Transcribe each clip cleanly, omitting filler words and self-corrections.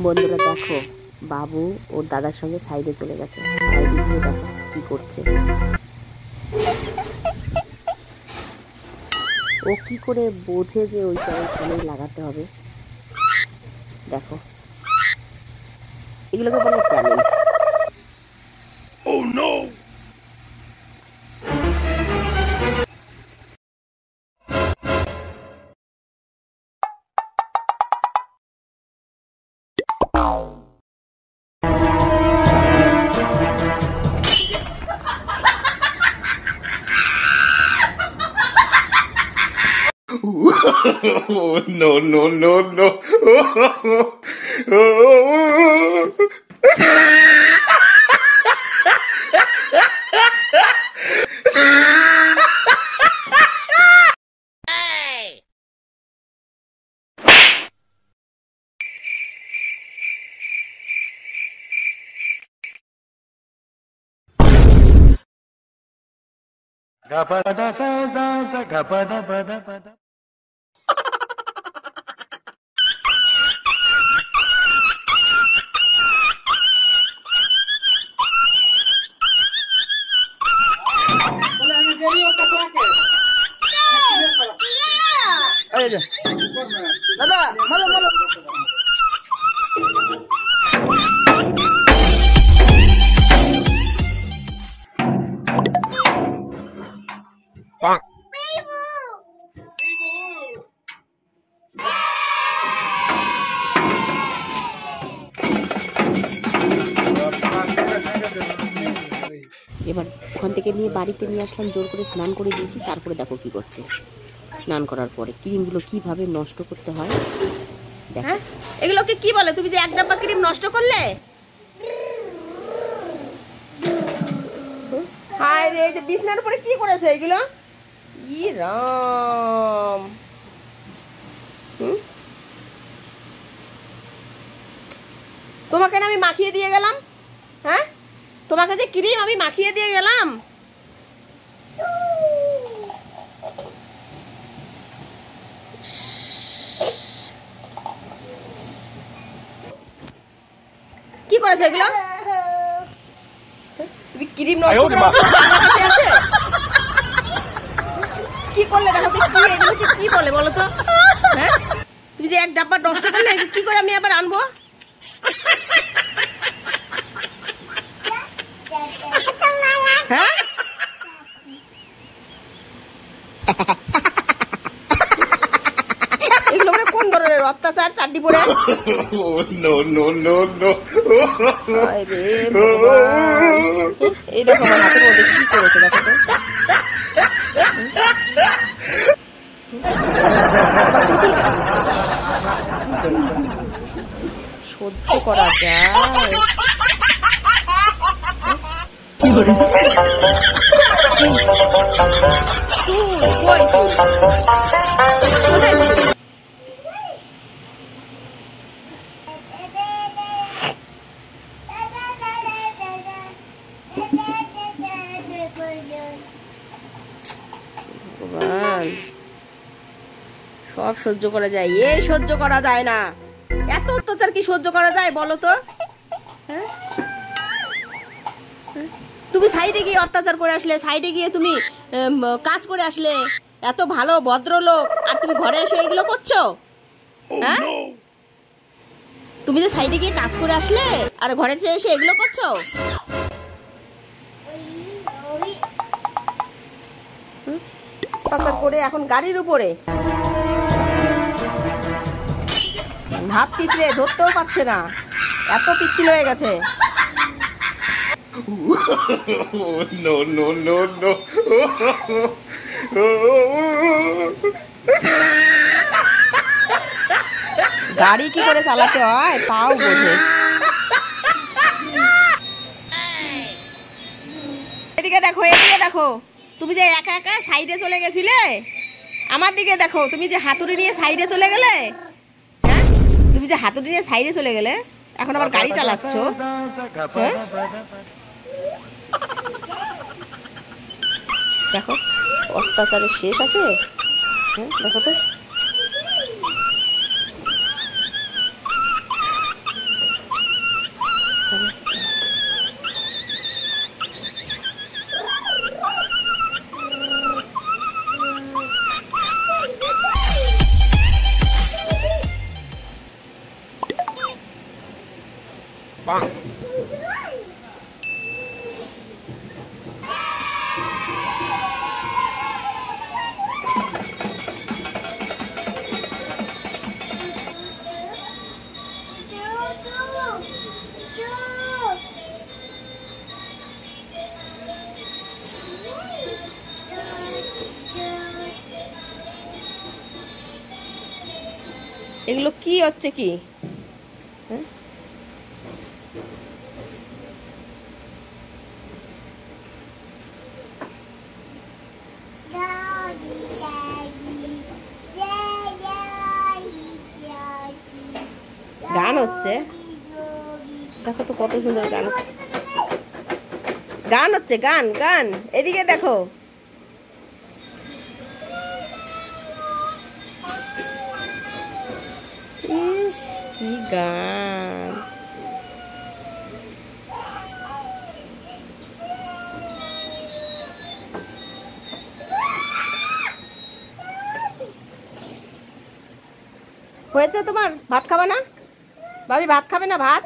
বন্ধুরা দেখো, বাবু ওর দাদার সঙ্গে সাইডে চলে গেছে। সাইডে গিয়ে দেখো কি করছে। ও কি করে বোঝে যে ওইটা ওইখানেই লাগাতে হবে। দেখো, এগুলোকে বলে talent. Oh no! No, no, no, no. Gapada sa sa sa gapada pada pada. Ayo, Dada, malu malu. Bang. এবার ওখান থেকে নিয়ে বাড়িতে নিয়ে আসলাম, জোর করে স্নান করে দিয়েছি। তারপরে দেখো কি করছে। স্নান করার পরে ক্রিমগুলো কিভাবে নষ্ট করতে হয় দেখো। এগুলোকে কি বলে? তুমি যে এক ডাব্বা ক্রিম নষ্ট করলে। হায় রে, এই যে বিছনার উপরে কি করেছে এগুলো? ই রাম, তোমাকে না আমি মাখিয়ে দিয়ে গেলাম। হ্যাঁ, তোমাকে যে ক্রিম আমি মাখিয়ে দিয়ে গেলাম। কি করেছে এগুলো? তুমি ক্রিম নষ্ট করে আসে কি করলে? দেখো তো কি, এগুলোকে কি বলে বলো তো? হ্যাঁ, তুমি যে এক ডাব্বা নষ্ট করলে, কি করে আমি আবার আনবো? হ্যাঁ, এগুলো মানে কোন ধরনের অত্যাচার? চারটি পরে No, no, no, no. এই দেখো আমার হাতের মধ্যে কি করেছে দেখো তো। সহ্য করা যায়? সব সহ্য করা যায়, এই সহ্য করা যায় না। এত অত্যাচার কি সহ্য করা যায় বলো তো? হ্যাঁ, তুমি সাইডে গিয়ে অত্যাচার করে আসলে, সাইডে গিয়ে তুমি কাজ করে আসলে, এত ভালো ভদ্রলোক, আর তুমি ঘরে এসে এগুলো করছো? হ্যাঁ, তুমি যে সাইডে গিয়ে কাজ করে আসলে আর ঘরে এসে এগুলো করছো? অত্যাচার করে এখন গাড়ির উপরে হাত পিছলে ধরতেও পারছে না, এত পিচ্ছিল হয়ে গেছে। No, no, no, no. গাড়ি কি করে চালাতে হয় তাও বোঝে। এদিকে দেখো, এদিকে দেখো, তুমি যে একা একা সাইডে চলে গেছিলে, আমার দিকে দেখো, তুমি যে হাতুড়ি নিয়ে সাইডে চলে গেলে। হ্যাঁ, তুমি যে হাতুড়ি নিয়ে সাইডে চলে গেলে, এখন আবার গাড়ি চালাচ্ছ। হ্যাঁ, দেখো অত্যাচারের শেষ আছে। দেখো তো এগুলো কি হচ্ছে কি? গান হচ্ছে, দেখো তো কত সুন্দর গান, গান হচ্ছে, গান গান। এদিকে দেখো, ইস কি গান। হয়েছে তোমার? ভাত খাবা না ভাবি? ভাত খাবে না? ভাত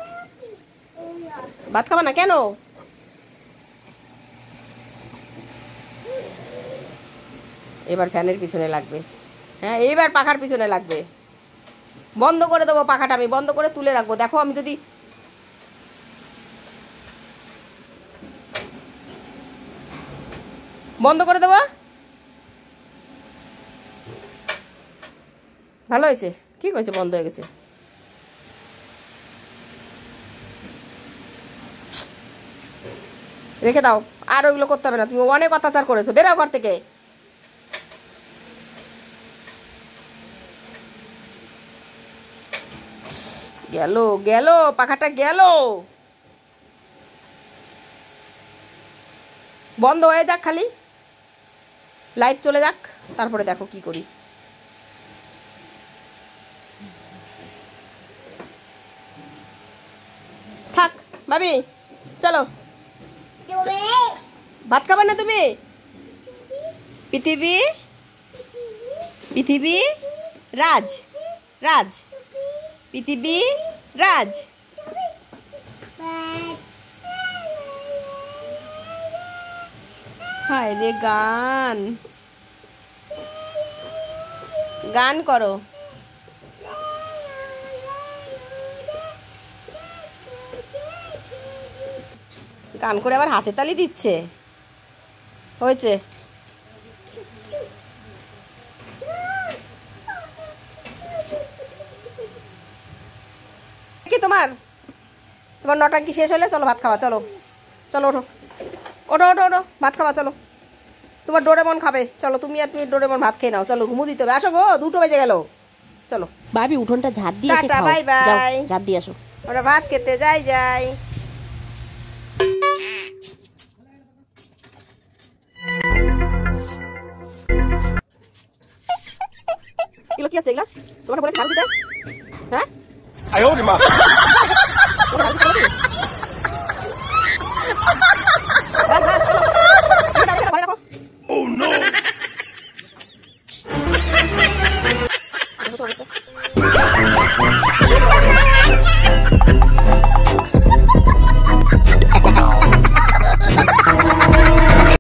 ভাত খাবা না কেন? এবার ফ্যানের পিছনে লাগবে, হ্যাঁ এইবার পাখার পিছনে লাগবে। বন্ধ করে দেবো পাখাটা, আমি বন্ধ করে তুলে রাখবো। দেখো আমি যদি বন্ধ করে দেবো, ভালো হয়েছে, ঠিক হয়েছে, বন্ধ হয়ে গেছে। রেখে দাও, আর ওইগুলো করতে হবে না, তুমি অনেক অত্যাচার করেছো, বেরাও ঘর থেকে। গেল গেল পাখাটা গেল, বন্ধ হয়ে যাক, খালি লাইট চলে যাক, তারপরে দেখো কি করি। থাক ভাবি, চলো। ভাত খাবে না তুমি? পৃথিবী পৃথিবী রাজ, রাজ পৃথিবী রাজ। হায় রে, গান গান করো। গান করে আবার হাতে তালি দিচ্ছে, হয়েছে। কি তোমার তোমার নটাঙ্কি শেষ হলে চলো ভাত খাওয়া, চলো চলো, ওঠো ওঠো ওঠো ওঠো, ভাত খাওয়া চলো। তোমার ডোরেমন খাবে, চলো তুমি আর তুমি ডোরেমন ভাত খেয়ে নাও, চলো ঘুমো দিতে হবে। আসো গো, 2টো বেজে গেল, চলো। ভাবি উঠোনটা ঝাড় দিয়ে এসে খাও, বাই বাই, যাও ঝাড় দিয়ে আসো। আমরা ভাত খেতে যাই যাই। এগুলো কি আছে? এগুলা তোমাকে বলেছি ঝাড় দিতে, হ্যাঁ?